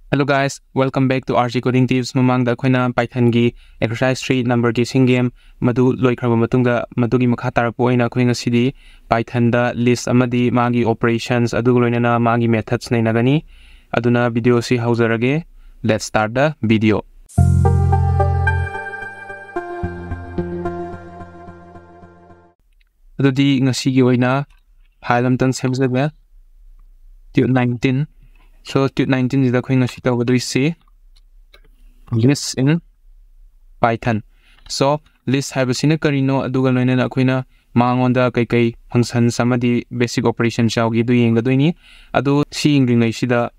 Hello guys, welcome back to RG Coding Tips. Mamangda akhona Python gi exercise 3 number guessing game madu loikraba matungda madugi makha tarappo oina akhoi ngasidi Python da list amadi magi operations adu loinana magi methods nainagani aduna video si hauzarage. Let's start the video. Adudi ngasigi oina file amtang semjagbe tut 19. So tut 19 is the going to sheet over the list in Python. So list have a sinakarino aduga loina aquina mangonda kai function samadi basic operation shall give doing the doini adu seeing ring shida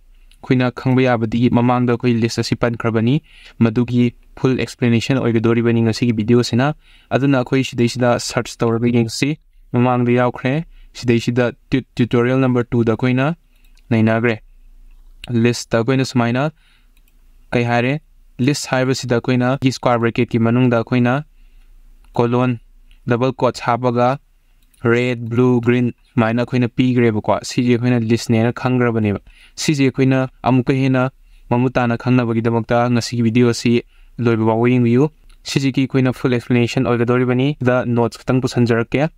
quina kangba abadi mamang the koi list a sipan carbani madugi full explanation or dori winning a sigi video sina aduna koi shida search store being see mamang the yaukre shida tutorial number 2 the quina nainagre. List da koina sumaina kai hare list haiba sida koina ki square bracket ki manung da koina colon double quotes habaga red blue green maina koina p greba ko sije koina list ne na khangra bane sije koina amuka hena mamutana khangna bagi damakta ngasi video si loiba wing view sije ki koina full explanation or dori bani the notes tang pusan jarke.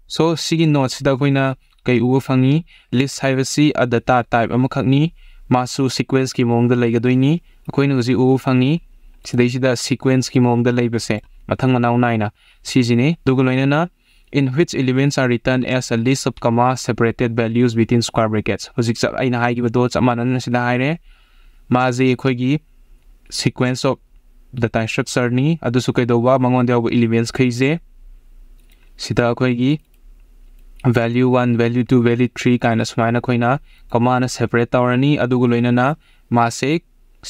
So sigi notes da koina kai u fangi list haiba si a data type amukhakni masu sequence ki mong da laiga doini akoina uji u fangi sidai sida sequence ki mong da laibase mathang manau naina sijine dugoloina na in which elements are written as a list of comma separated values within square brackets hojik sa aina hai gi do chamanan sida haire maji khoigi sequence of data structure ni adusu kai dowa mangon da elements khaije sida khoigi value 1 value 2 value 3 kind of smaina koina comma na separate tawrani adugu loina na mase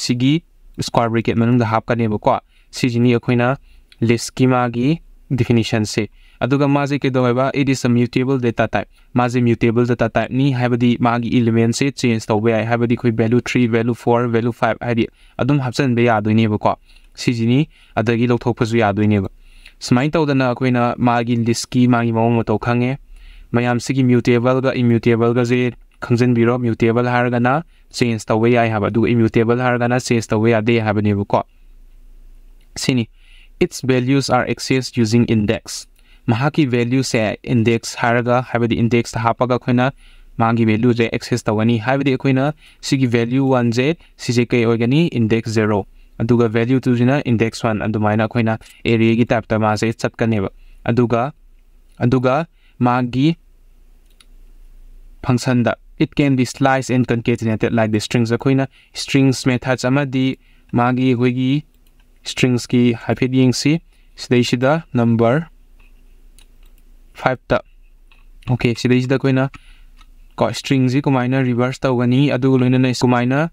sigi square bracket manung da hap kaneba ko sijini koina list schema gi definition se aduga maje ke doeba it is a mutable data type maje mutable data type ni habadi magi element se change to be habadi koi value 3 value 4 value 5 hadi adum hapsan be ya doineba ko sijini adagi lokthok phasu ya doineba smain tawdana koina magi list ki magi mawng to khange mayam sigi mutable ga immutable ga je khangjan biro mutable harga na change the way I have do immutable harga na change the way they have ne ko sini its values are accessed using index mahaki value se index harga have the index hapaga khoina mangi value je access tawani have the khoina sigi value 1 je sije kai ogani index 0 aduga value 2 jina index 1 andumaina khoina area gi type ta ma se chatkaneba aduga magi function da it can be sliced and concatenated like the strings akoina strings methods amadi magi hoigi strings ki hyphen si sidai sida number 5 ta okay sidai sida koina ko strings ji kumaina reverse tawgani adu loina na kumaina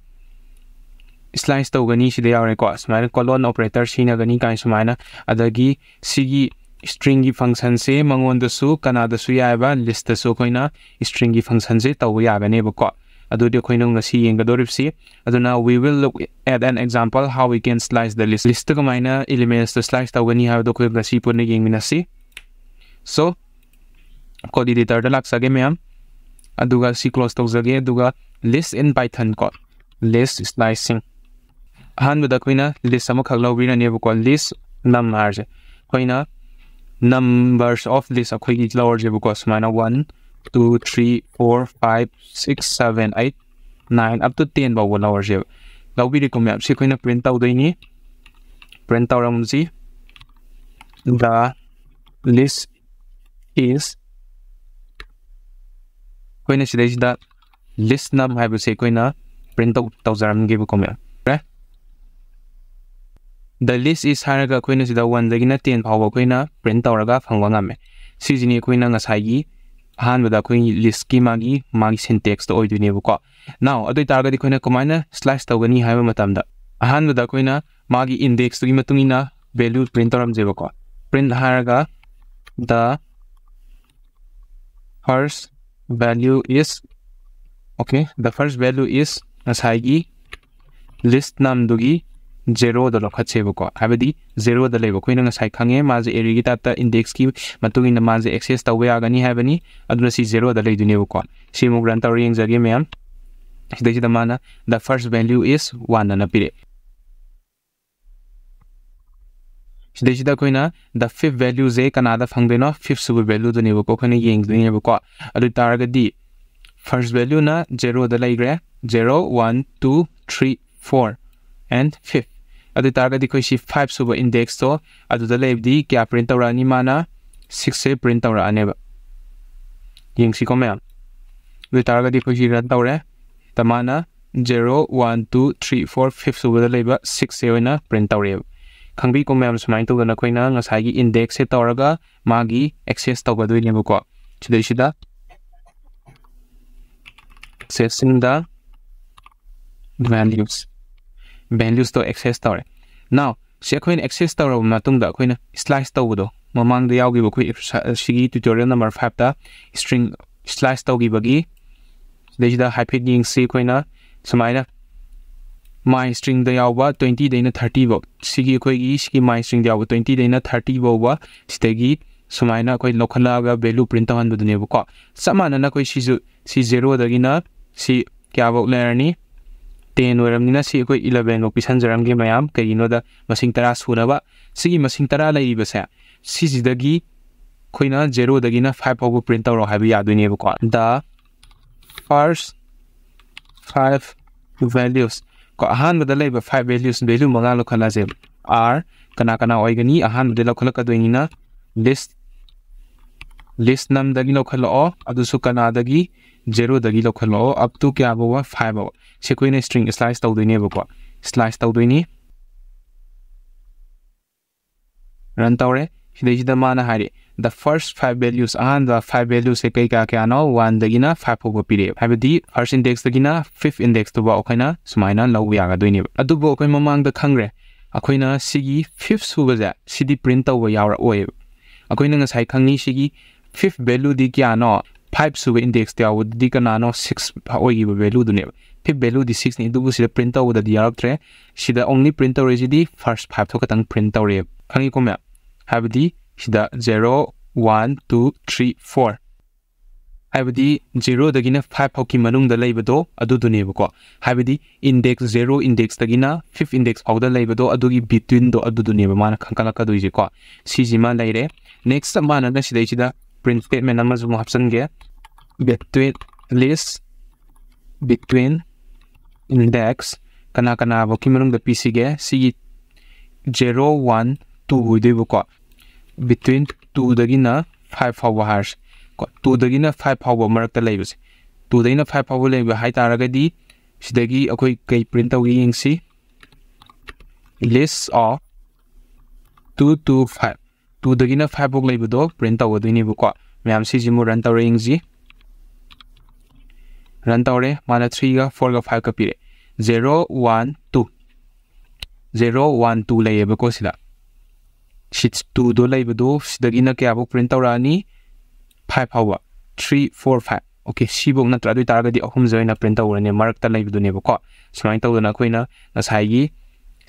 slice tawgani sidai yare ko smaina colon operator sina gani kai sumaina adagi sigi string gi function se mangon da su kana da su yaiba list da su koina string gi function se taw ya gane ba ko adu de koina ngasi yeng ga dorip si aduna we will look at an example how we can slice the list ka maina elements to slice taw gani ha do ko ngasi pun yeng minasi. So code editor da laksa ge mem aduga si close taw jage aduga list in python ko list slicing han da koina list sama khaglaw bina ne ba ko list num arje koina numbers of list akhoi gi lower je because mana 1 2 3 4 5 6 7 8 9 up to 10 ba lower je lawbi ko map si khoina print taw doini print taw ram ji the list is khoina sidai da list num ha ba se khoina print taw jaram ge ko map the list is haraga koina sida 1 dagina 10 phawa koina print tawraga phangwa ngame sijini koina ngasai gi han bada koi list ki magi syntax to oidune ko now adoi targa di koina komaina slash tawgani haiba matamda han bada koina magi index to gi matungina value print taram jeba ko print haraga the first value is okay the first value is ngasai gi list num dugi 0 da lokhatse ko habadi 0 da lebo koina ngasai khange maje area gi tata index ki matungin na maje access tawe agani habani aduna si 0 da leidune ko si mu run taw yeng jage mem sidaysidda mana the first value is 1 ana pire sidaysidda koina the fifth value je kanada phangdeno fifth sub value do nebo ko khone yeng do nebo ko adu taragadi first value na 0 da laigre 0 1 2 3 4 and 5 adu taragadi koi si 5 sub index to adu da lebdi kya print awra ni mana 6 se print awra aneba yeng si ko ma'am adu taragadi koi si run tawre tamana 0 1 2 3 4 5 sub da leba 6 se oina print awre khangbi ko ma'am sumain to na koina ngasai gi index se tawraga magi access tawba do ni ko sidai sida accessing the values to access tawre now se koina access tawra matung da koina slice tawdo mamang da yawgi ba koi sigi tutorial number 5 ta string slice tawgi bagi sidai sida hyphen ying se koina sumaina my string da yawa 20 daina 30 bo sigi koi gi sigi my string da yawa 20 daina 30 bo wa sidagi sumaina koi lokhala ga value print han bu ne bu ko samana na koi si 0 da gi na si kya bo lerni 10 oram ni na si koi 11 lo pisan jaram ge mayam kai no da masing tara sura ba sigi masing tara lai ba sa si sidagi koi na 0 da gi na 5 bo print ro ha bi ya du ne bu ko the first 5 values ko ahan bada leba 5 values value manga lo khala je are kana oigani ahan bada lo khala ka doini na list nam dagi lo khala o adu su kana dagi 0 dagi lo khala o up to kya bo 5 bo se koi na string slice taw doini bo ko slice taw doini run tawre hidai da mana hari the first 5 values ahan the 5 values se kai ka kya no 1 dagi na 5 bo pire habidi first index dagi na fifth index to ba okaina sumaina law ya ga doini adu bo koi mamang da khangre akoina sigi fifth suba ja sidi print taw yawra oi akoina ngasai khangni sigi fifth value di kya no 5 suba index ta wud di kana no 6 oi gi value du ne fifth value di 6 ni du bu sida print taw da di yarak sida only print taw di first 5 to katang print taw re khangi ko me habidi sida 0 1 2 3 4 habidi 0 dagina 5 hauki manung da leibado adu du ne ko habidi index 0 index dagina 5th index out da leibado adu gi between do adu du ne mana khangkala ka duji ko sijima leire next mana na sidai sida print statement nama zum option ge between list between index kana hauki manung da pc ge si 0 1 2 huide ko between 2 dagina 5 hour hash ko 2 dagina 5 hour marak ta leibus 2 dagina 5 hour leiba hai taragadi sidagi akoi kai print tawi yingsi list of 2 to 5 2 dagina 5 hour leiba do print taw dini bu ko myam si jimu run taw yingsi run tawre mana 3 ga 4 ga 5 ka pire 0 1 2 0 1 2 leiba ko sila sheets 2 do leibado sidagina kya bo print awrani 5 hour 3 4 5 okay sibok na tra dui taragadi ahum joina print awrani mark ta leibado ne ko sumain tawdana koina nasai gi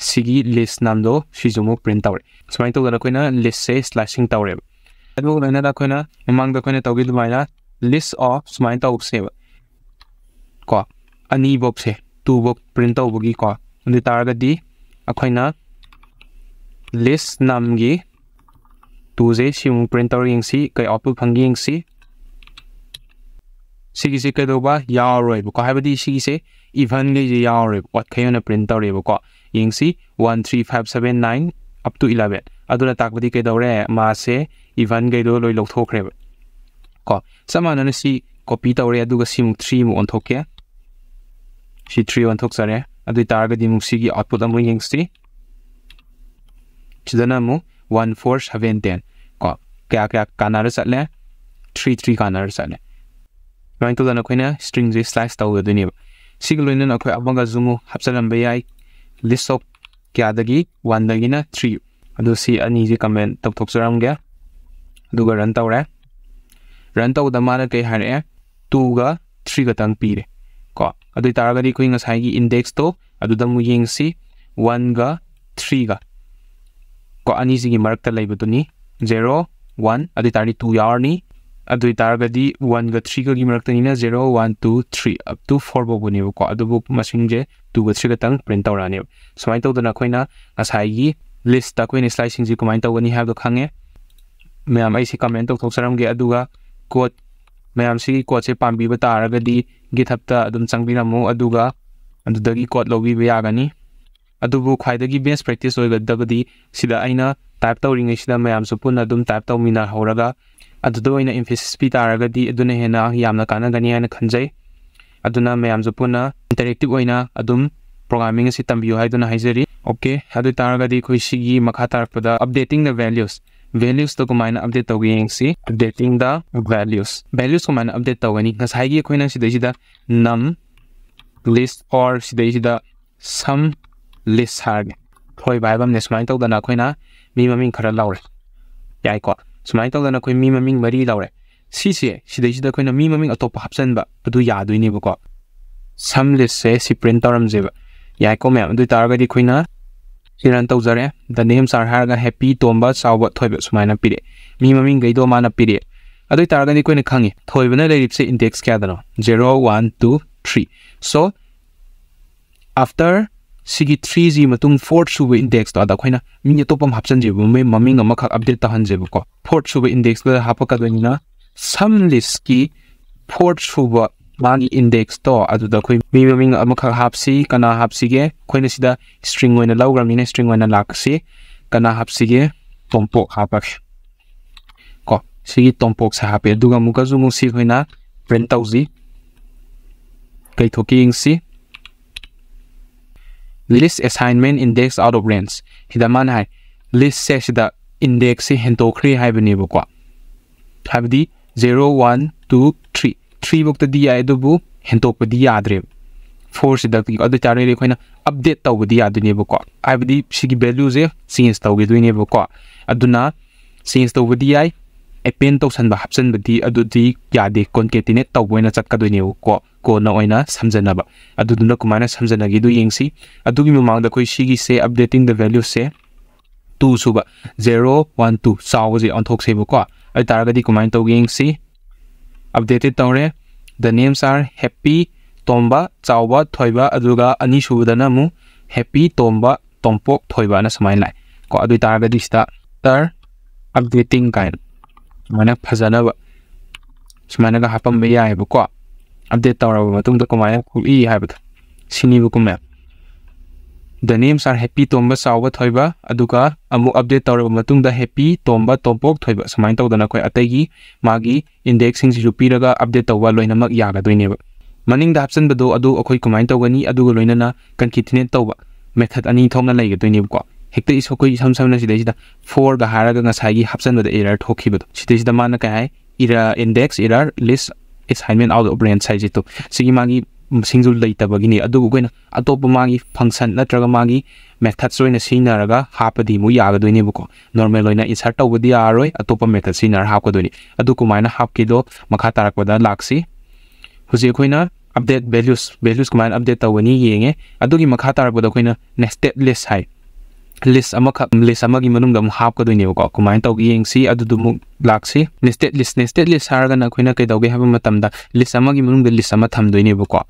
sigi list nam do sijumo print awre sumain tawdana koina list se slashing tawre adu lena da koina emang da koina tawgi dumaina list of sumain taw se ko ani box se 2 box print awbogi ko andi taragadi akoina list namgi 2 je simu printer yingsi kai output phangi yingsi sigi se kai do ba yaroi ko habadi sigi se even ge yaroi what kayona printer re ko yingsi 1 3 5 7 9 up to 11 aduna takbadi kai do re ma se even ge do loi lok thokre ko samana na si copy tawre aduga simu 3 mu on thokke si 3 on thok sare adu targadi mu sigi output amu yingsi chidana mu 1 4 7 10 ko kya kanar satle 3 3 kanar satle right to dana koina string je slice taw du ni sigloina na khoi abanga zumu hapsalam bayai list of kya dagi 1 dagi na 3 adu si ani je comment tok thok saram ga duga run tawre run taw da mana kai hare 2 ga 3 ga tang pire ko adu taragadi khoi ngasai gi index to adu da mu yingsi 1 ga 3 ga ko ani sigi mark ta leibatu ni 0 1 adi tari 2 yarni adui taragadi 1 ga 3 ga gi maraktanina 0 1 2 3 up to 4 bobuni ko adubu masing je 2 ga 3 ga tang print tawrani sumai tawdana khoina asai gi list ta khoina slicing ji kumai tawgani habdo khange mayam ai si comment tok thoksaram ge aduga code mayam si code se pambi ba taragadi github ta adum changbiramu aduga adudagi code lobi ba yagani adubu khwaidagi best practice oigadabadi sida aina type tawringai sida mayam su punna adum type tawmina horaga adudo ina emphasis pi taragadi aduna hena yamna kanagani ana khanjai aduna mayam su punna interactive oina adum programming si tambiyo haiduna haijari okay adu taragadi khoi sigi makha tarpada updating the values to kumaina update tawgeng si updating the values kumaina update tawgani ngasai gi khoina sida num list or sida sum list harge thoi bai bam ne smai tawdana khoina mi maming khara laure yai ko smai tawdana khoi mi maming mari laure sida khoina mi maming atop hapsan ba adu ya duini ba ko sum list se si print tawram je ba yai ko me adu taragadi khoina siran tawjare the names are harga happy tomba chawba thoi ba sumaina pire mi maming gaido mana pire adu taragadi khoina khangi thoi bana leip se index kya dano 0 1 2 3 so after sigi 3g matung 4th suba index to ada khoina mi topam hapsan je me maming ama khak update ta han je ko 4th suba index la hapaka doina sum list ki 4th suba magi index to adu da khoi mi maming ama khak hapsi kana hapsi ge khoina sida string oina lawgram ni string oina laksi kana hapsi ge tompok hapak ko sigi tompok sa hape duga muka zu mu si khoina print tauji kai thoking si list assignment index out of range hidaman hai list se sida index se hentokri haibani bako habdi 0 1 2 3 3 bokta di ai dubu hentokpadi yadre 4 sida ki adu tare le khoina update tawbadi yaduni bako habdi sigi value je change tawgi duine bako aduna change tawbadi ai append tawsan ba hapsan badi adudi yade concatenate tawboina chakkadoine ko ko na oina samjana ba aduduna kumana samjana gi du yengsi adugi mamang da koi sigi se updating the value se 2 suba 0 1 2 saw je on thok se ko ai taragadi kumai to yengsi updated tawre the names are happy tomba chawba thoiba aduga ani subadana mu happy tomba tompok thoiba na samai lai ko adu taragadi sta tar updating kind mana phajana ba smana ga hapam be ya ba ko update tawra matung da kumaya khui haibada sini bu kumya the names are happy tomba sawba thoiba aduga amu update tawra matung da happy tomba tompok thoiba samai tawdana koi atagi magi indexing si piraga update tawwa loina mak yaga doine ba maning da hapsan bado adu akhoi kumai tawgani aduga loina na concatenate tawba method ani thomna laiga doine ko hekta is koi samsamna sida 4 ga haraga ngasai gi hapsan bada error thokibado sida mana kai error index error list assignment out of range size to sigi magi singul leita bagini adu goina atop magi function natraga magi methods oina sinaraga hapadi mu yaga doini buko normal oina insert tawbadi aroi atop method sinar hapka doini adu kumaina hapkido makha tarakpada laksi huji khoina update values kumaina update tawani yenge adugi makha tarakpada khoina nested list hai list amagi manungda mu hapka doini ko kumain taw yengsi adudu mu laksi nested list harga na khoina kai dawge haba matamda list amagi manungda list ama tham doini ko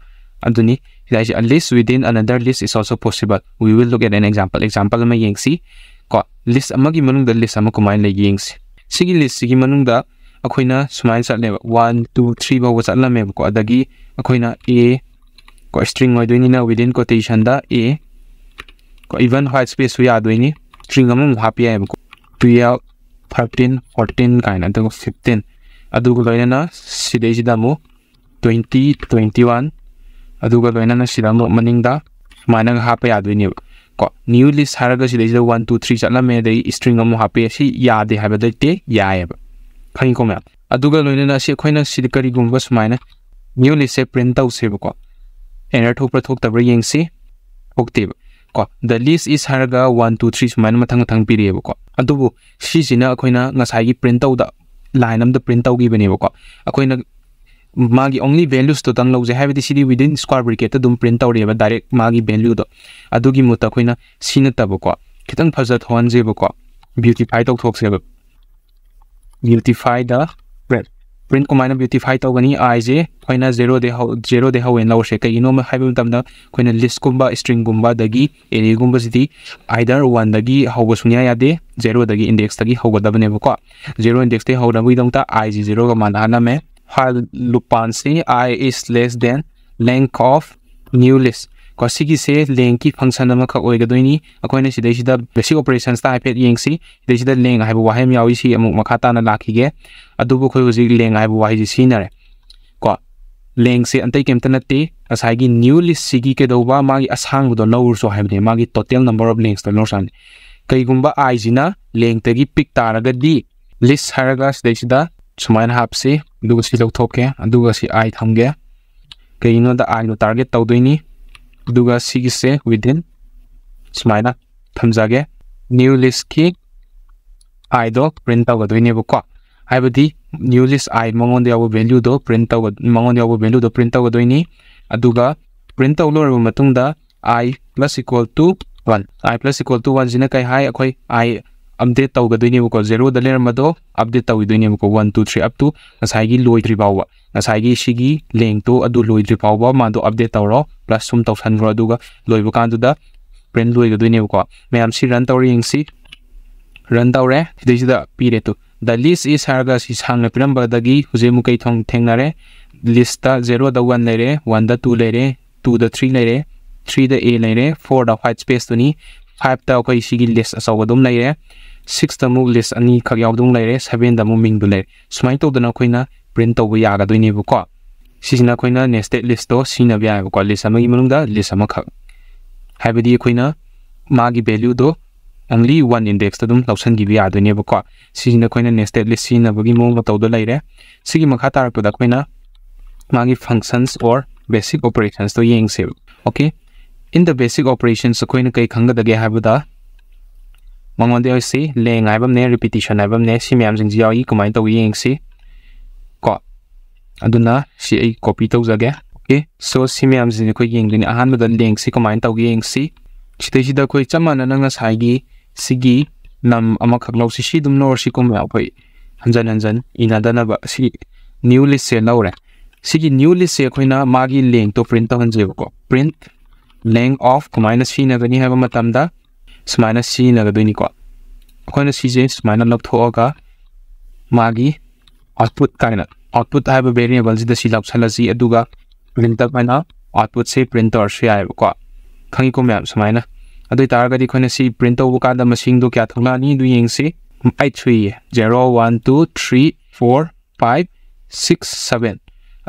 aduni like a list within another list is also possible we will look at an example ma yengsi ko list amagi manungda list ama kumain le yengsi sigi list sigi manungda akhoina sumain sat le 1 2 3 ba wasat lame ko adagi akhoina a ko string oi doini na within quotation da a ko even white space su ya doini string among happy ai ko 12 13 14 kind and 15 aduga loina na sidai sida mo 20 21 aduga loina na sida mo maningda mana happy ya doini ko new list haraga sidai sida 1 2 3 chatla me dai string among happy si ya de haba dai te ya ba khani ko me aduga loina na si khoina sidikari gumba sumaina new list se print out se ko error thok tabra yengsi okte ko the list is haraga 1 2 3 sumaina mathang piriye ko adubu si sina akoina ngasai gi print out da line am da print out gi bane ko akoina magi only values to tang loje habidi cd within square bracket dum print out reba direct magi value do adugi muta akoina sina tab ko kitang phajat hon je ko beautify tok thok se beautify the print kumaina beautify tawgani I je khoina 0 de hawen lawse kai ino ma haibu tamna khoina list kumba string gumba dagi array gumba sidi either 1 dagi hawba sunya yade 0 dagi index dagi hawgadabane ko 0 index te hawda wi dongta I je 0 ga mana na me while loopan se I is less than length of new list ko sigi se length ki function ama kha oigadoini akoina sidai sida basic operations ta hyped yengsi sidai sida length haibu wahem yawi si amuk makhata na lakhige adubu khoi uji length haibu wahi ji sinare ko length se antai kemta natte asai gi new list sigi ke doba magi asang do lawur so haibne magi total number of links to nosan kai gumba I jina length tagi pick taraga di list haraga sidai sida sumain hapse aduga si lawthoke aduga si I thamge kai no da I no target tawdoini duga sigi se within smaina thamjage new list ki I do print taw gadoine ko haibadi new list I mangon yawo value do print taw mangon yawo value do print taw gadoini aduga print taw lo matung da I plus equal to 1 I plus equal to 1 jina kai hai akhoi I update taw gadoine ko 0 da ler mado update taw doine ko 1 2 3 up to asai gi loi 3 bawa asai gi sigi length to adu loi 3 bawa ma do update taw ro plus sum taw san ro aduga loi bu kan du da print loi gadoine ko mayam si run taw ring si run taw re sidai da pire to the list is harga si sang na piram ba dagi huje mu kai thong thengnare list ta 0 da 1 lere 1 da 2 lere 2 da 3 lere 3 da a lere 4 da white space to ni 5 ta koi sigi list asaw dum lere 6 da mu list ani khak yaw dum lere 7 da mu ming du lere smai to dana khoina print to ya ga doini bu ko sisina khoina nested list to sina bya ko list amagi manung da list ama khak haibadi khoina magi value do only one index to dum lawsan gi bya doini bu ko sisina khoina nested list sina bagi mong to do laire sigi makha tar to da khoina magi functions or basic operations to yeng se okay in the basic operations khoina kai khanga da ge haibada mangon de se leng aibam ne repetition aibam ne si myam jing jiawi kumai to yeng si ko aduna si ai copy to jage okay so si myam jing ko yeng ni ahan da leng si kumai to yeng si chite si da khoi chamana na nga sai gi sigi nam ama khak law si dum nor si kum ya phoi hanjan ina dana ba si new list se lawre sigi new list se khoina magi leng to print to hanje ko print length of kumai na si na gani ha ba matam da smaina si na ga doini ko khoina si je smaina lok thoga magi output kaina output have a variable ji da si lok salasi aduga print up maina output se printer se ai ko khangi ko map smaina adoi tar ga di khoina si print to ka da machine do kya thongla ni du yeng si I3 0 1 2 3 4 5 6 7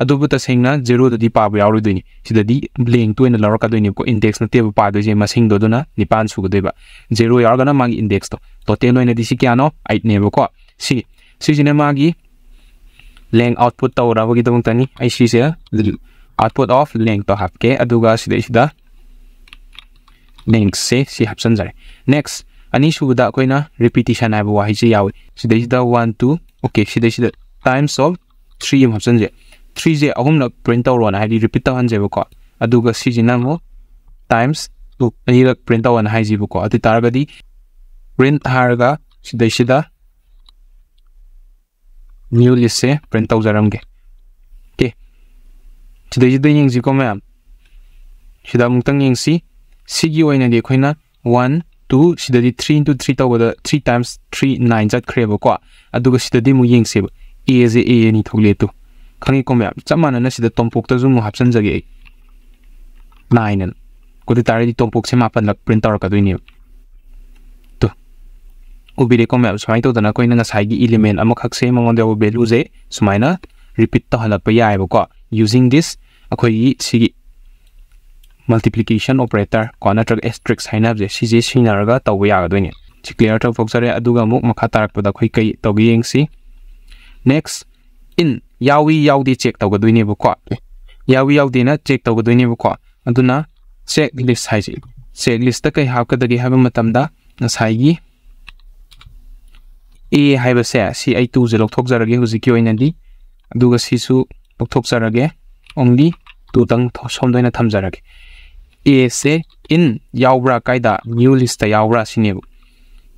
adubu ta singna 0 da di pa bu yaw doini sida di leng to ina lor ka doini ko index na te pa do je masing do dona ni pan su go deba 0 yar ga na magi index to total no ina di si kya no 8 ne ko si jine magi leng output to ra gi dong tani ai si se output of leng to hap ke aduga sida length se si hapsan jare next ani su da koina repetition ai bu wa hi ji yaw sida 1 2 okay sida times of 3 im hapsan je 3 je ahum na print out ron hai repeat ta han je ko aduga si jina mo times 2 ani la print out hai ji ko ati targa di print harga sida new list se print out jaram ge okay sida yeng ji ko ma'am sida mungtang yeng si sigi oina di khoina 1 2 sida di 3 into 3 ta wada 3 times 3 9 jat khreba ko aduga sida di mu yeng se a je a ni thogle tu khangi ko ma'am chamana na sida tompok ta zum hapsan jage 9 an ko di tari di tompok se mapan lak printer ka doini to ubire ko ma'am smai to dana ko ina ngasai gi element amakak se mangon de value je sumaina repeat ta halak pa yai ko using this akhoi sigi multiplication operator ko na trak asterisk haina je si je sinaraga taw ya ga doini chi clear ta foksare aduga muk makha tarak pa da khoi kai to gi yeng si next in yawi yaudi check taw ga doini bu ko yawi yaudi na check taw ga doini bu ko aduna checklist hai ji checklist ta kai ha ka dagi ha matam da nasai gi a hai ba se si ai 2 0 thok jarage huji ki oina di aduga si su thok jarage only 2 tang som doina tham jarage a se in yawbra kaida new list ta yawbra sine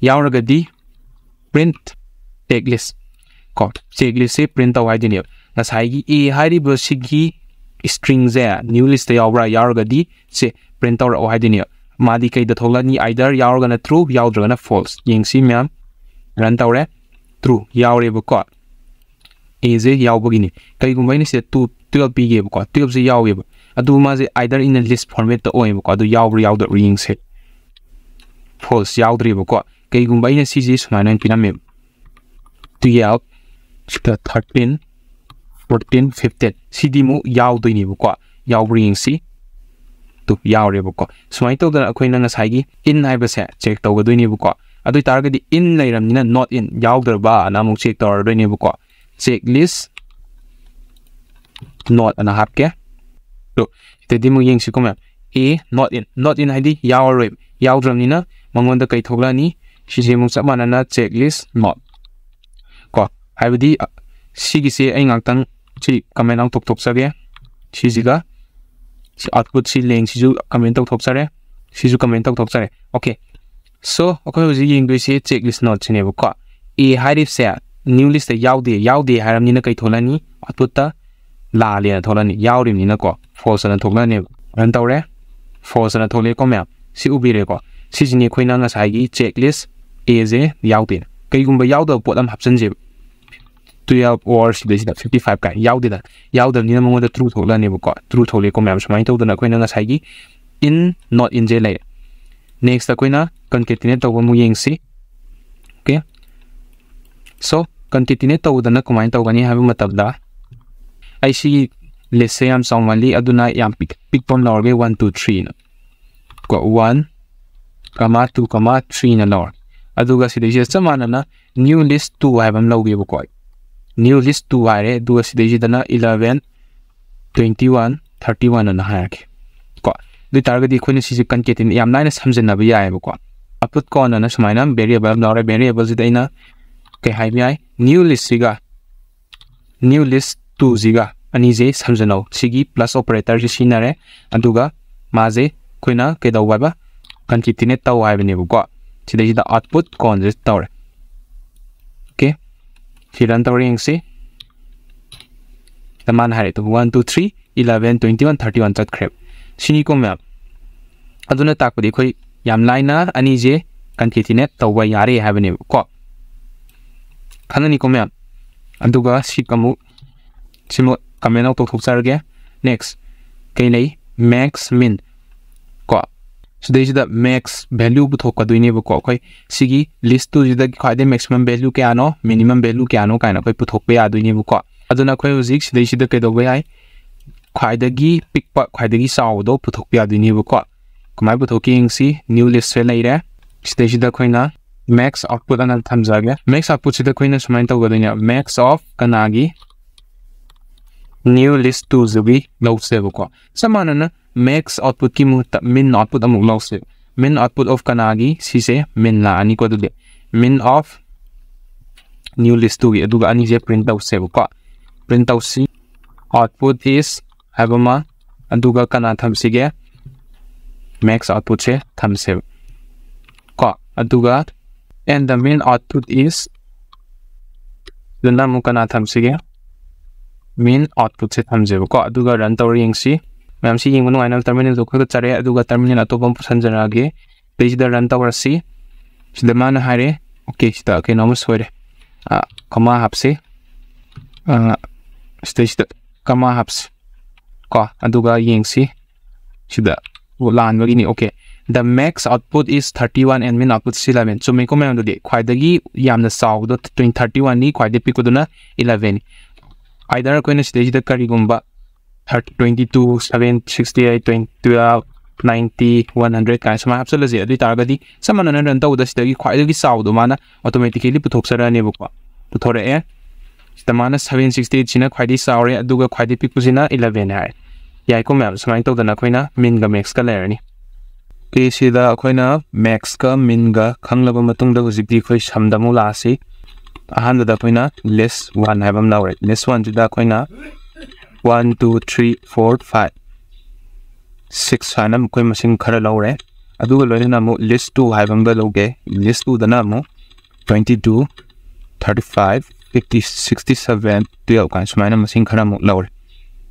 yawraga di print checklist ko checklist se print taw ai di ne ngasai gi a hairiba sigi string ze new list ta yawra yarga di se print out o haidini madi kai da tholani either yarga na true yawdra na false yengsi myam run tawre true yawre ko a ze yawbagini kai gumbai ni se 12 pi ge ko 12 ze yawe ba adu ma ze either in a list format ta oi ko adu yawra yawda ring se false yawdri ba ko kai gumbai ni si ji sunanan pinam 12 13 14 15 CD mu yaw doi ni bu ko yaw bring si tu yaw re bu ko smai to da akhoi na ngasai gi in hai ba se check to ga doi ni bu ko adu tar ga di in lai ram ni na not in yaw dar ba na mu check tor doi ni bu ko checklist not ana hap ke to te di mu yeng si ko ma a not in hai di yaw re yaw dram ni na mangon da kai thogla ni si je mu sa mana na checklist not ko hai ba di sigi se ai ngak tang chi comment ang tok sage si jiga si output si leng si ju comment tok sare si ju comment tok sare okay so okay ji ying doi se checklist not chine bu ko e hairif se new list ta yaude haram ni na kai tholani output ta la le tholani yaurim ni na ko false na tholani ran tawre false na thole ko map si ubi re ko si jini khoina nga sai gi checklist e je yaude kai gumba yauda pot am hapsan je 12 or 55 ka yaud ni mo da true thola ne ko true thole ko mem smai to da koina nga sai gi in not in je lai next da koina concatenate to mu yeng si okay so concatenate to da na komai to gani ha matab da ai si list se am songwali aduna yam pick pom lor ge 1 2 3 na ko 1 comma 2 comma 3 na lor aduga si de je samana na new list 2 ha bam loge bu ko new list 2 are do sidai dana 11 21 31 na hack ko du target di khone si concatenate yam naina samjana ba yai ba ko output ko na samaina variable na variable zidaina ke hai mai new list siga new list 2 ziga ani je samjano sigi plus operator ji sinare aduga maje khoina ke daw ba concatenate taw hai bane ko sidai da output ko je tawre okay si run tawring si taman hari to 1 2 3 11 21 31 chat khrep sini ko map aduna tak padi khoi yam laina ani je concatenate tawba yare habane ko khanani ko map aduga si kamu simo comment out to sarge next kai lei max min ko sidai da max value bu thok ka doine bu ko khoi sigi list to jida khade maximum value ke ano minimum value ke ano kaina khoi pu thok pe adoine bu ko aduna khoi ujik sidai sida ke do bai khade gi pick pa khade gi saw do pu thok pe adoine bu ko kamai pu thoking si new list se lai re sidai sida khoina max output anal thamjage max output sida khoina sumain to godoina max of kanagi new list to zubi low se bu ko samana na max output ki mu min output amuk low se min output of kanagi si se min la ani ko de min of new list to gi aduga ani je print out se ko print out si output is habama aduga kana tham sige max output se tham se ko aduga and the main output is dana mu kana tham sige main output se tham je ko aduga run tawring si ma'am सी यिंग नुआइना terminal जो खग चरे अदुगा terminal अतोपम पुसनजरागे page the run tower सी सिदमान हारे ओके सिदा के नमस सोरे कमा हपसे स्टेज द कमा हप्स को अदुगा यिंग सी सिदा वो लान बगिनी okay the max output is 31 and min output is 11 so me ko me ando de khwaidagi yamna saw do 31 ni khwaide pikuduna 11 either ko na stage da kari gumba 22 7 68 12 90 100 kind sama absolutely adi targadi samana na ran taw da sidagi khwaidagi saw do mana automatically puthok ne bu ko puthore e tamana 768 china khwaidi saw re aduga khwaidi pikuzina 11 hai yai ko map samai taw da na khoina min ga max ka layer ni pe sida khoina max ka min ga khanglaba matung da hujik di khoi samdamu la si ahan da khoina less 1 habam law re less 1 da khoina 1 2 3 4 5 6 hanam koi masing khara lawre aduga loina mu list 2 haibam da loge list 2 dana mu 22 35 50 67 12 kan sumaina masing khara muk laure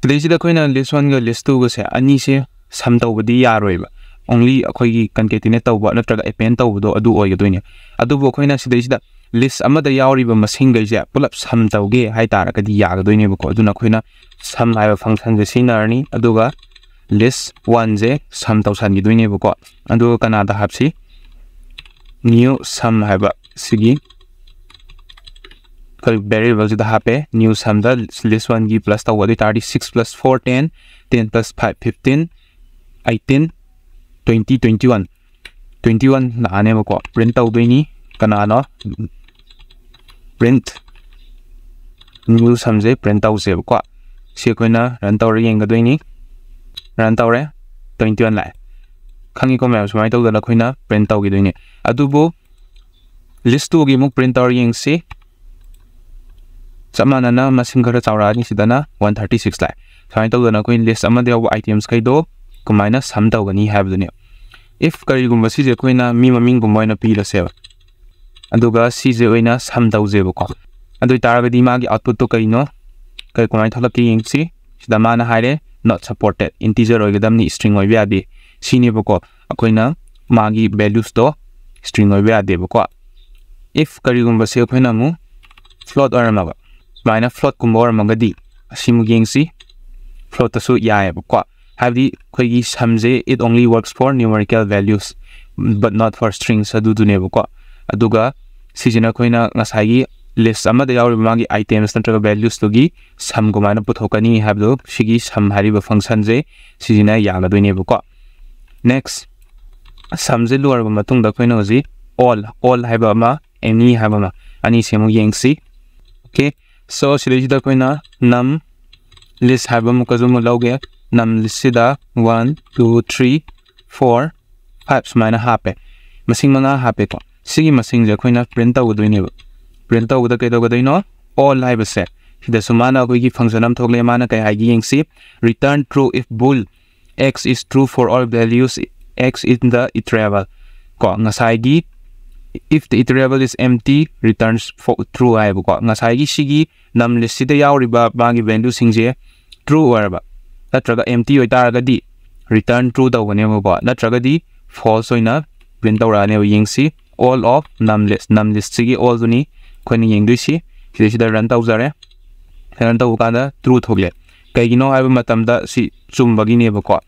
today sida khoina list 1 ga list 2 ga se ani se sum tawbadi yaroiba only akhoi gi concatenate tawba natraga append tawdo adu oigadoine adu bo khoina sida sida list amada yauriba masing ga je pulap sum tawge hai tara kadi yagadoine ba ko aduna khoina sum haiba function je sinarni aduga list 1 je sum tawsan gi doine ba ko adu kana da hapsi new sum haiba sigi variable to the happy new sum the list 1 gi plus the what 36 plus 4 10 10 plus 5 15 18 20 21 21 na ane ko print out doini kana no print new sum je print out se ko se ko na run taw yeng ga doini run taw re 21 lai khangi ko ma smai taw da la khoina print taw gi doini adubo list 2 gi muk print taw yeng se Samanana masing khara chawra ni sidana 136 lai sai taw dana coin list ama de items kai do kumaina sum taw gani have dune if kari gumba si je koina mi maming gumoina pi la se aduga si je oina sum taw je ko adu taragadi ma gi output to kai no kai kumai tholak ki yeng si sida mana haire not supported integer oigadam ni string oi bya de sini bako akoina magi values to string oi bya de bako if kari gumba se koina mu float or ma Mana float kumbor magadi asimu gengsi float tasu yae bako have the koigi samje it only works for numerical values but not for strings adu dune bako aduga sijina koina ngasai list ama de yaw magi items natra values togi sum gumana puthokani have do sigi sum hariba function je sijina yaga doine bako next sum je luar matung da koina oji all haiba ma any haiba ma ani semu yengsi okay so silejida koina num list haiba mukazumu lauge num list sida 1 2 3 4 5 smaina hape masing manga hape ko sigi masing je koina print taw doine print taw da kai do gadoino all haiba se sida sumana ko gi function am thokle mana kai hai gi yengsi return true if bool x is true for all values x in the iterable ko ngasai gi if the iterable is empty returns true ai ko ngasai gi sigi num list sida yauriba bangi value singje true orba natraga empty oi taragadi return true dawne mo ba natraga di false oina print tawra ne yengsi all of num list sigi all duni khoni yengdu si sida run tawjare run taw kada true thogle kaigino ai matamda si chumbagi ne ba ko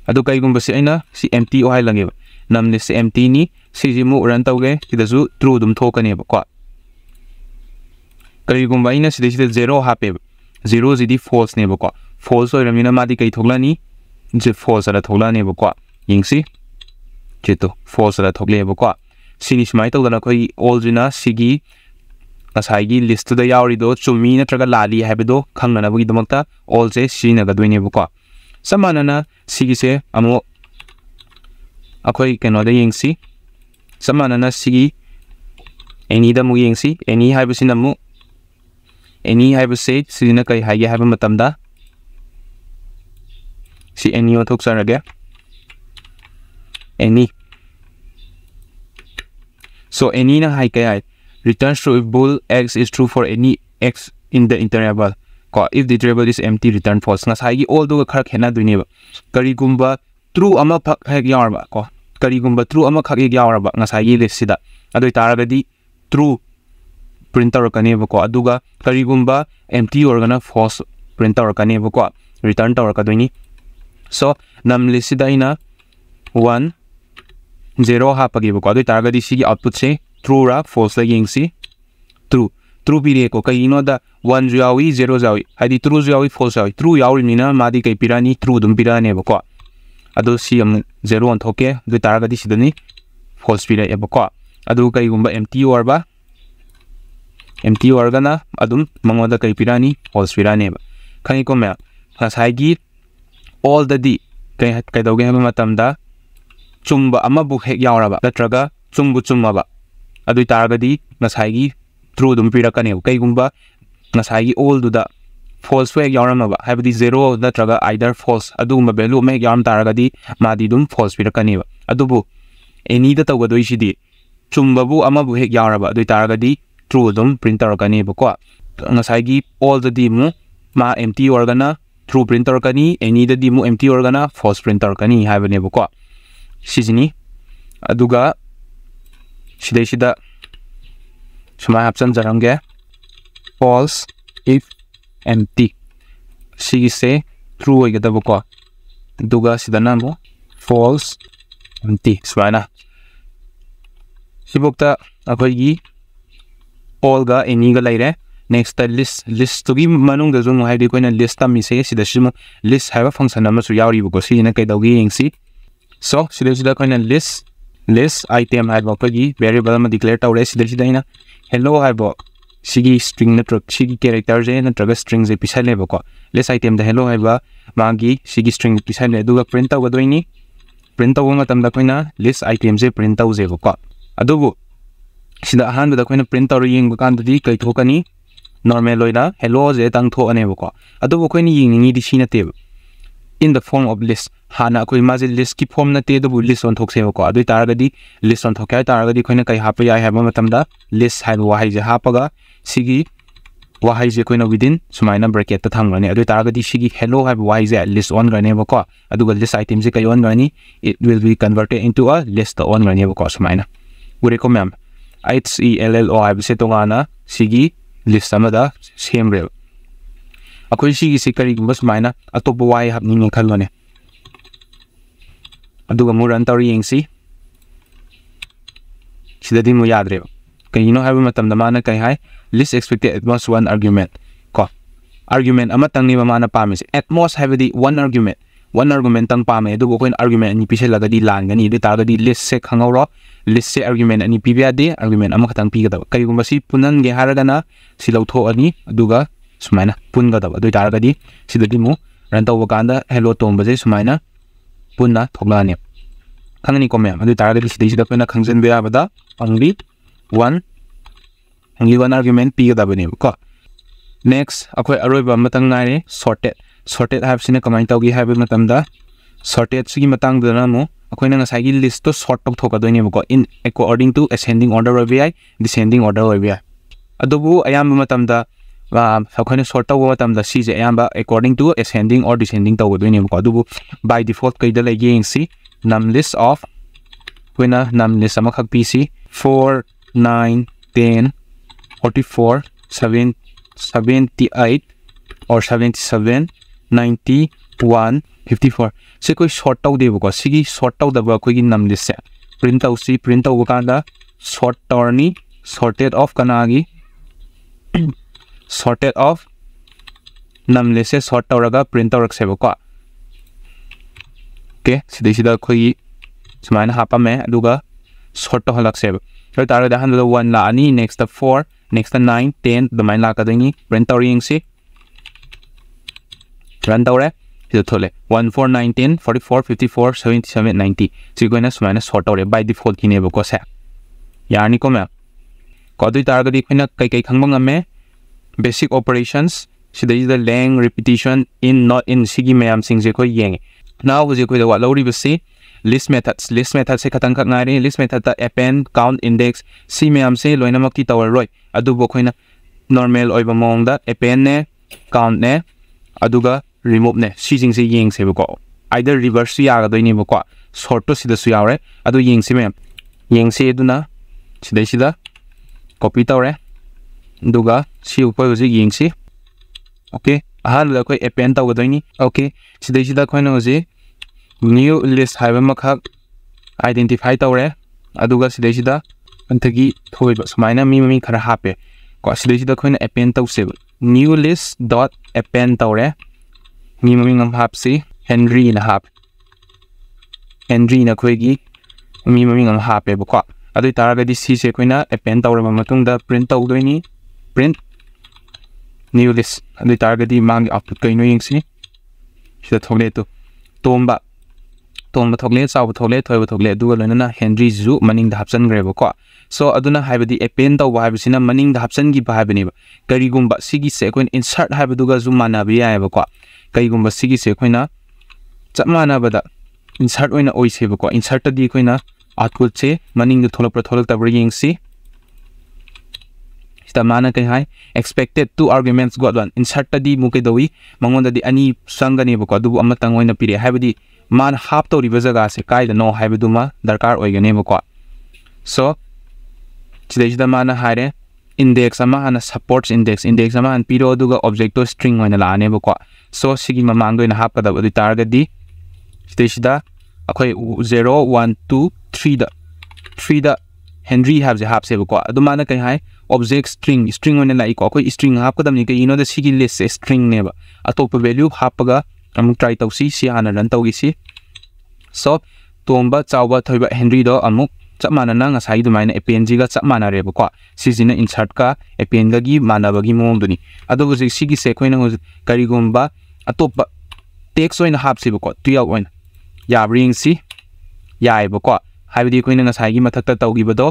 adu kaigumba si aina si empty o hai lange num list empty ni sijimu run tawge sidasu true dum thokane ba ko karigumba ina sida 0 hape 0 zidi false ne ba ko false oi ramina madi kai thoglani je false ara thoglani ba ko yingsi cheto false ara thogle ba ko sini smai tawdana khoi all jina sigi asai gi list da yauri do chumi na traga lali habe do khangna na bugi damakta all je sina ga doine ba ko samanana sigi se amo akhoi keno da yingsi samanana sigi any da mu yingsi any habe sinamu any have said sina kai haya have matamda si any othok sarage any so any na hai kai returns true if bool x is true for any x in the interval ko if the interval is empty return false na sai gi all do khar khena duine ba kari gumba true ama phak hek yarba ko kari gumba true ama khak hek yarba nga sai gi list sida adoi taragadi true printer kane ba ko aduga karigumba empty organa false printer kane ba ko return tower ka doini so num list da ina 1 0 ha pagi ba ko adu targa di sigi output se true ra false la yengsi true pire ko kai ino da 1 jawi 0 jawi hadi true jawi false jawi true yawi mina madi kai pirani true dum pirane ba ko adu si am 0 on thoke du targa di sidani false pire ba ko adu kai gumba empty or ba empty organa adum mangoda kai pirani false pirane ba khangi ko me sai gi all the di kai doge ha matamda chumba ama bu hek yauraba natraga chumbu chumaba adu targadi nasai gi true dum pirakane kai gumba nasai gi all du da false way yaurama habdi 0 natraga either false adu ma value me yaram taragadi madi dum false pirakane adubu any da tawgadoi sidi chumba bu ama bu hek yauraba adu targadi true dum printer kani bako ngasai gi all the di mu ma empty organa true printer kani any the di mu empty organa false printer kani haibane bako sijini aduga sidai sida sumai option jarange false if empty sigi se true oigada bako aduga sidana mu false empty swaina sibokta akhoi all ga any ga laire next list to gi manung da jung hai di koina list ta mi se sida simu list have a function ama su yauri buko si na kai dawgi yengsi so sida koina list item hai ba gi variable ma declare tawre sida ina hello hai ba sigi string na truck sigi character je na truck string je pisai le bako list item da hello hai ba magi sigi string pisai le du ga print taw ga doini print taw ma tam da koina list item je print taw je bako adubu sida ahan da koina print taw yeng ba kan di kai thokani normal loina hello je tang tho ane bako adubu koina yeng ni di sina te in the form of list hana koi ma je list ki form na te du list on thok se bako adu tar ga di list on thokai tar ga di koina kai hapa ya ha ma matam da list hai wa hai je hapa ga sigi wa hai je koina within sumaina bracket ta thang rani adu tar ga di sigi hello hai wa hai je list on rani bako adu ga list item je kai on rani it will be converted into a list on rani bako sumaina gure ko mem HELLO hai se to ngana sigi list amada same real akoi sigi se kari gumbas maina atopo wai hap ni khalone aduga mu ran tawri yengsi sidadi mu yadre kai no have matam da mana kai hai list expected at most one argument ko argument amatang ni mana pame se at most have the one argument tang pame adugo koin argument ani pise lagadi lan gani de tagadi list se khangawro list se argument ani pibya de argument ama khatang pi gada kai gumba si punan ge haragana si lawtho ani aduga sumaina pun gada adu taragadi sidadi mu ran taw wakanda hello tomba je sumaina punna thokla ne khangani ko mem adu taragadi sidai sida koina khangjen be abada only one argument pi gada bane ko next akoi aroiba matang ngai sorted have sine kamai tawgi have matam da sorted sigi matang da mu akoi na ngasai gi list to sort of thoka doine ko in according to ascending order of vi descending order of vi adubu ayam matam da akoi na sort taw matam da si je ayam according to ascending or descending taw doine ko adubu by default kai da lagi si num list of koina num list ama khak pc 4 9 10 44 7 78 or 77 91 54 se koi sort taw de ko sigi sort taw da ba koi gi num list se print taw ka da sort torni sorted of kanagi sorted of num list se sort taw raga print taw rak se ko okay sida koi sumaina hapa me aduga sort taw halak se so tar da han 1 la ani next the 4 next the 9 10 the main la ka dini print taw ring se run tawre idu thole 1 4 9 10 44 54 77 90 si goina sumaina sort tawre by default kine bako se yani ko me ko dui tar gadi khina kai khangbang ame basic operations sida is the lang repetition in not in sigi mayam sing je ko yeng now je ko da wa lori basi list methods se khatang khak ngari list method ta append count index si mayam se loina makti tawar roi adu bo khoina normal oiba mong da append ne count ne aduga remove ne si jing se yeng se bako either reverse ya ga doini bako sort to sida su yaure adu yeng se mem yeng se duna sida copy tawre duga si upo ji yeng se okay ahal la koi append taw ga doini okay sida khoina ji new list haiba makhak identify tawre aduga sida anthagi thoi ba sumaina mi khara hape ko sida khoina append taw se new list dot append tawre mi ngam hap si Henry na khoi gi mi ngam hap e bako adu taraga di si se koina append tawra matung da print taw doini print new list adu taraga di mang output kaino yeng si sida thogle to tomba thogle saw thogle thoi thogle duga lona Henry zu maning da hapsan gre bako so aduna haibadi append taw haibsina maning da hapsan gi ba haibani kari gumba sigi se koin insert haibaduga zu mana bi ya bako kai gumba sigi se khoina chamana bada insert oina oi se bako insert di khoina output se maning da tholak tabri yeng si sida mana kai hai expected two arguments got one insert tadi mu kai doi mangon dadi ani sangani ba ko du amatang oina pire habidi man hap to riba jaga se kai da no habidu ma darkar oigane ba ko so sida mana haire index ama ana supports index ama an piro duga object to string oina la ane ba ko so sigi mamang do ina hap kada du target di sida akhoi 0 1 2 3 da Henry have the hap se ba ko adu mana kai hai object string oina la ko akhoi string hap kadam ni kai ino da sigi list string ne ba atop value hapaga amuk try tau si ana ran tau gi si so tomba chawba thoiba Henry do amuk chamana na ngasai du maina append ji ga chamana re ba ko sijina insert ka append ga gi mana ba gi mom duni adu gi sigi se khoina kari gomba atop text oina hap se ba ko 12 oina ya bring si yai ba ko haibidi khoina ngasai gi mathakta tau gi bado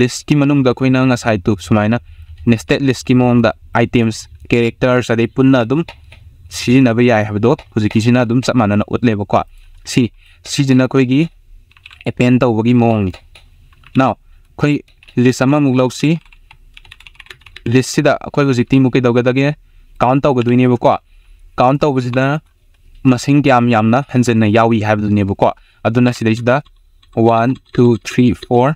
list ki manung da khoina ngasai tu sumaina nested list ki mom da items characters ade punna dum sijina ba yai habdo huziki sina dum chamana na utle ba ko si sijina khoi gi append tau ba gi mom now khoi list ama muglau si list sida khoi huzikti mu kai dau ga dage count tau ga duine ba ko count tau busida masing kyam yamna hanjen na yawi habdu ne ba ko aduna sida 1 2 3 4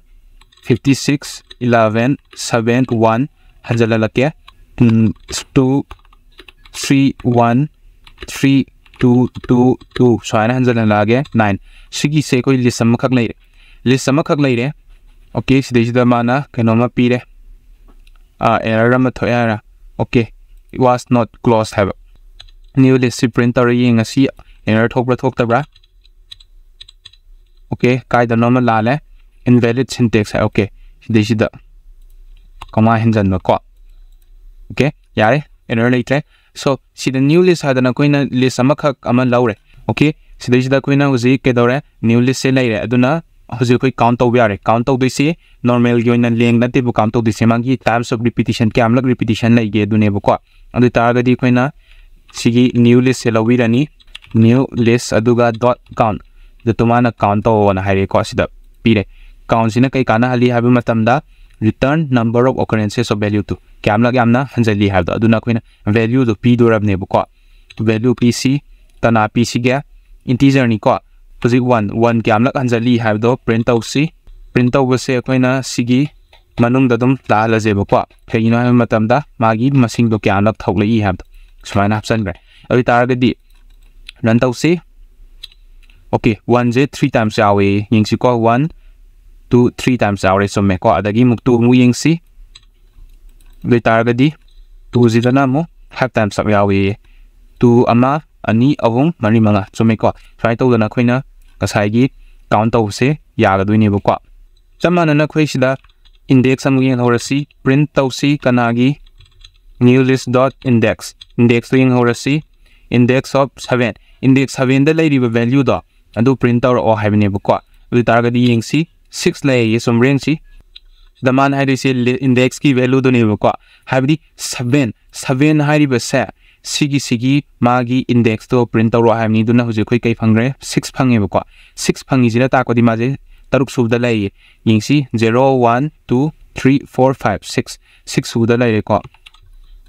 56 11 7 1 hanjala lake 2 3 1 3 2 2 2 soina hanjala lage 9 sigi se koi list ama khak leire okay sida mana kanoma pire error ama thoyara okay it was not closed have new list printer yeng asi error thokta okay kai da normal lale invalid syntax hai okay sida kama henjan ba ko okay yare error later so sida new list hadana koina list ama khak ama laure okay sida koina uji ke dore new list se laire aduna hujir koi count tau yare count tau disi normal gi oina leng nate bu count tau disi magi times of repetition kyam lak repetition lai ge dune bu ko adu targa di koina sigi new list se lawirani new list aduga dot count the tumana count tau na haire ko sida pire count sina kai kana hali habi matamda return number of occurrences of value to kyam lak yamna hanjali habda aduna koina value do p dorab ne bu ko value pc tana pc ge integer ni ko Puzik 1 kyam lak hanjali habdo print out si print out se koina sigi manung dadum la la je ba ko feino ha matamda magi masing do kyam lak thok lai habdo sumaina option gre abi target di run tau si okay 1 je 3 times awe ying si ko 1 2 3 times awe so me ko adagi muk tu mu ying si abi target di 2 zidana mo 5 times awe 2 ama ani ahum mari manga so me ko try tau dana khoina kasai gi count tau se ya ga duini bu ko chamana na khoi sida index am gi horasi print tau si kanagi new list dot index ying horasi index of 7 index 7 da lai riba value da adu print out o haibne bu ko u targa di ying si 6 lai ye som reng si the man hai se index ki value do ne bu ko haibdi 7 hai riba se sigi magi index to print out ha ni duna huje khoi kai phangre 6 phange ba ko 6 phangi jira ta ko di maje taruk sub da lai ying si 0 1 2 3 4 5 6 sub da lai ko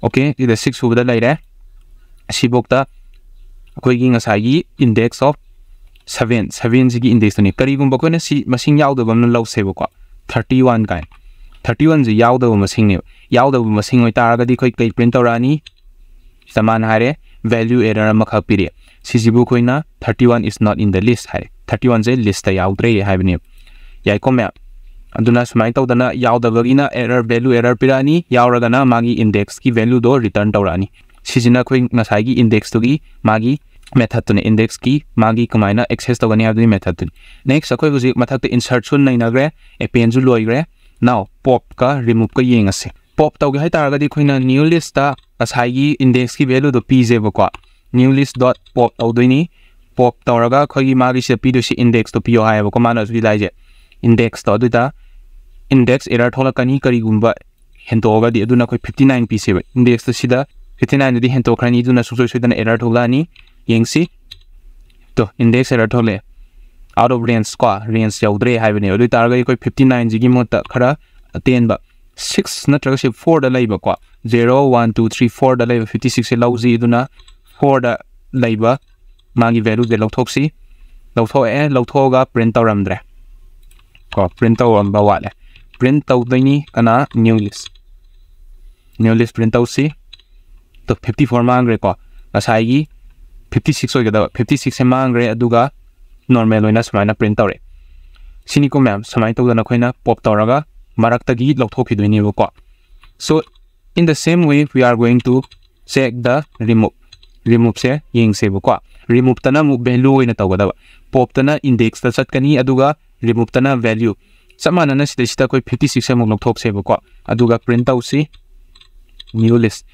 okay ida 6 sub da lai re sibok ta khoi gi ngasai gi index of 7 ji index ni kari gum ba ko na si masing yaw da bam law se ba ko 31 kai 31 ji yaw da masing ne yaw da masing oi tar ga di khoi kai print out ani saman hare value error makha piri sijibu koina 31 is not in the list hare 31 je list ta yaudre haibni yai komya aduna sumai tawdana yaudabagina error value error pirani yauragana magi index ki value do return tawrani sijina khoi ngasai gi index to gi magi method to ne index ki magi kamaina access tawani aduni method to next akhoi buji mathak te insert sun naina gre append ju loigre now pop ka remove ka yengase pop tawge hai targa di khoina new list ta asai gi index ki value do pj ba ko new list dot pop awdoini pop tawraga khoi gi magi se p do si index to pio hai ba ko mana ju laije index to duta index error thola kani kari gumba hentoga di aduna khoi 59 p se index to sida 59 di hento khrani duna su so dana error thola ni yengsi to index error thole out of range ko range yaudre hai bane adu targa khoi 59 ji gi mota khara aten ba 6 नत्रगा से 4 दा लाइबा को 0 1 2 3 4 दा लाइबा 56 से लौजी दुना 4 दा लाइबा मागी value दे लौथोक्सी लौथोए लौथोगा print तौरमद्रे को print तौरमबा वाले प्रिंट तौदैनी कना न्यू लिस्ट प्रिंट तौसी तो 54 मांगरे को असाइगी 56 होगदा 56 से मांगरे अदुगा नॉर्मल होइना समाइना प्रिंट तौरे सिनी को मैम समाइ तौदना खोइना पॉप तौरगा मरक्तगी लौथोखिदोइनेबो को so in the same way we are going to check the remove से yengसेबो को remove तना मु value होइना तौगदा pop तना index ता चटकनी अदुगा remove तना value समानना सिदा कोई 56 से मु लौथोकसेबो को अदुगा print तौसी new list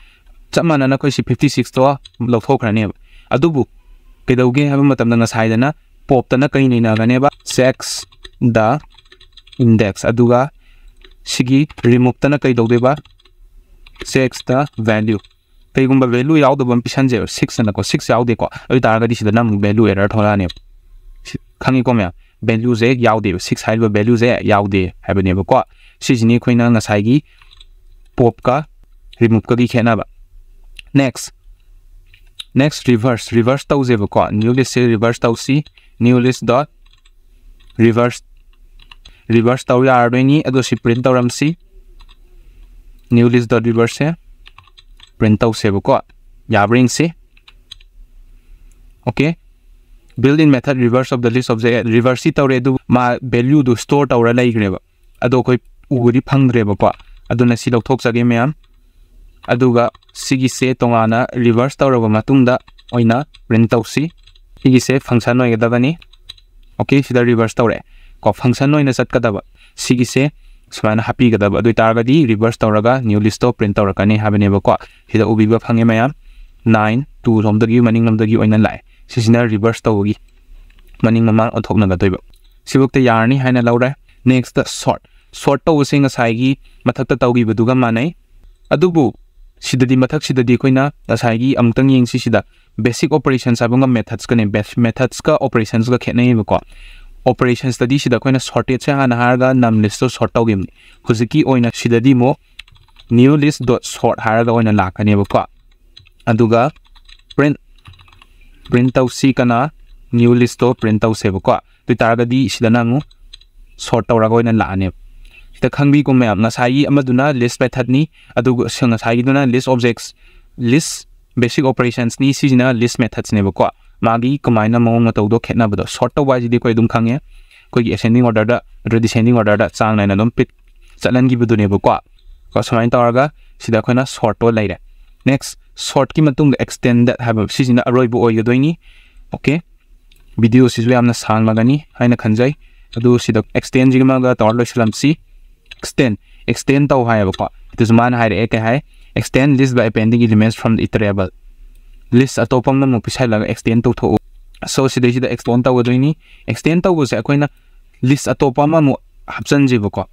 समानना कोई 56 तो लौथोखराने अदुबु केदौगे हाबा मतमना ngसाइदना pop तना कई नैनागनेबा checks the index अदुगा सिगी remove तना कई दौदेबा checks the value कईगुंबा value यावदबम पिसनजे 6 नको 6 यावदेको अइ तारगदि सिदा नम value error थोलाने खंगिको म्या value जे यावदे 6 हाइबा value जे यावदे हाइबनेबको सिजिनी खोइना ngसाइगी pop का remove का गी खेनाबा next reverse तौजेबको new list से reverse तौसी new list dot reverse tau यारदोइनी अदो सि print तौरमसी new list dot reverse से print तौसेबको याब्रिंग से okay built in method reverse of the list of the reverse si tauरे दु मा value दु store तौरा लैग्रेबा अदो कोइ उगुरी फंगद्रेबको अदुना सि लौथोकसगे म्याम अदुगा सिगी से तोंगाना reverse तौरबा मतुंगदा ओइना print तौसी सिगी से function ओइगदबनी okay सिदा reverse तौरे को function ओइना चटकदबा सिगी से समाना happy गदबा अदु तारगदि reverse तौरगा new list तो print तौरकने हाबनेबको सिदा उबिबा फंगे म्याम 9 2 रोमदगी मनिंग लमदगी ओइना लाइ सिसिना reverse तौगी मनिंग ममा ओथोकनगदोइबा सिबुकते यारनी हाइना लौरे next sort तौसिंग असाइगी मथक्ता तौगी बदुगा मानै अदुबु सिददी मथक सिददी कोइना असाइगी अमतंग यंगसी सिदा basic operations abunga methods kane methods का operations का खेनैबको operations तदी सिदा कोइना sorted से हाना हारगा num list तो sort तौगिम हुजिकी ओइना सिददी मो new list dot sort हारगा ओइना लाकनेबको अदुगा print तौसी कना new list तो print तौसेबको तो तारगदी सिदा नांगु sort तौरगा ओइना लाने ता खंगबी को मैम ngसाई अमदुना list method नि अदुगा ngसाई दुना list objects list basic operations ni sijina list methods nebako magi kamaina mong tawdo khetna bado sort to wise di koi dum khange koi ascending order da descending order da chang naina dum pit chalan gi budu nebako ko samain tawraga sida khoina sort to laire next sort ki matung extend that have sijina aroi bu oi doini okay video sisu yamna sang magani haina khanjai adu sida extend ji ma ga tor lo salam si extend taw hai bako it is man hai re ke hai extend list by appending elements from the iterable list atopam na mo pisai laga extend to tho so sida sida extend taw doini extend taw se akoina list atopam mo hapchan je bako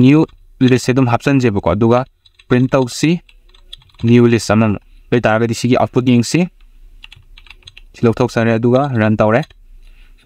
new list sedum hapchan je bako duga print taw si new list amam be targa di sigi output yeng si silok thok sare duga run tawre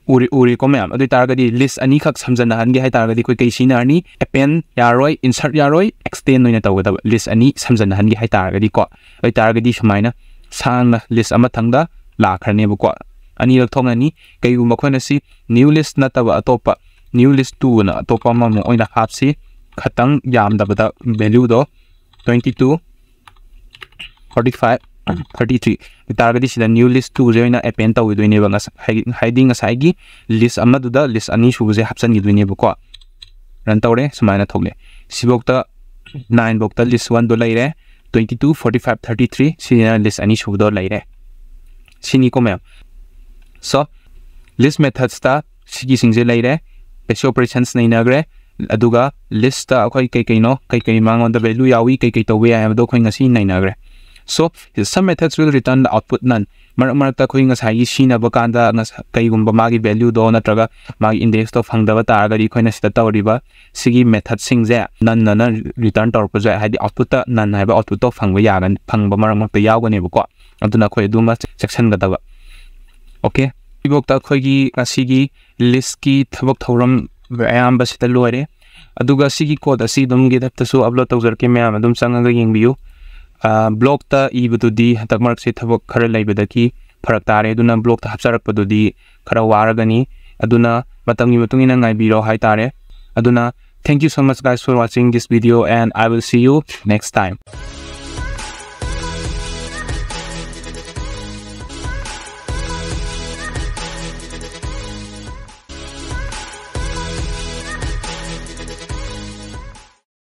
uri ko ma'am अदु तारगदी list ani khak samjana hange hai तारगदी कोइ कै सिनारनी append yaroi insert yaroi extend noina tawda list ani samjana hange hai तारगदी को अइ तारगदी समाइना sang list ama thangda la khrane bu ko ani rak thongani कै गु मखोना सि new list na tawa atopa new list 2 na atopa ma mo oina hap si khatang yam da bada value do 22 45 33 target is the new list 2 join append taw doine ba hiding asai list amaduda list ani suje hapsan gi doine ba ko run tawre sumaina thogle sibokta 9 bokta list 1 do laire 22 45 33 sina list ani shu do laire sini ko mem so list methods ta sigi singje laire basic operations nei nagre aduga list ta akhoi kai no kai mangon da value yawi kai tawe ya do khoi ngasi nei nagre so some methods will return the output none marta khoi ngasai sina bakanda kai gumba magi value do natraga magi index to phangda ba tar gari khoina sita tawriba sigi method singje none return tor project hadi output ta none haiba output to phangba yagan phangba marang ta yawgane ba ko aduna khoi duma section ga daba okay ibok ta khoi gi asigi list ki thabak thoram ayam ba sita loire aduga sigi code asi dum github ta su upload tawjarke myam adum changaga yengbiu blog ta ibududi hatak mark se thabak khara laibadaki farak tare aduna blog ta hapsarak padudi khara waragani aduna matamgi matungina ngaibiro hai tare aduna thank you so much guys for watching this video and I will see you next time.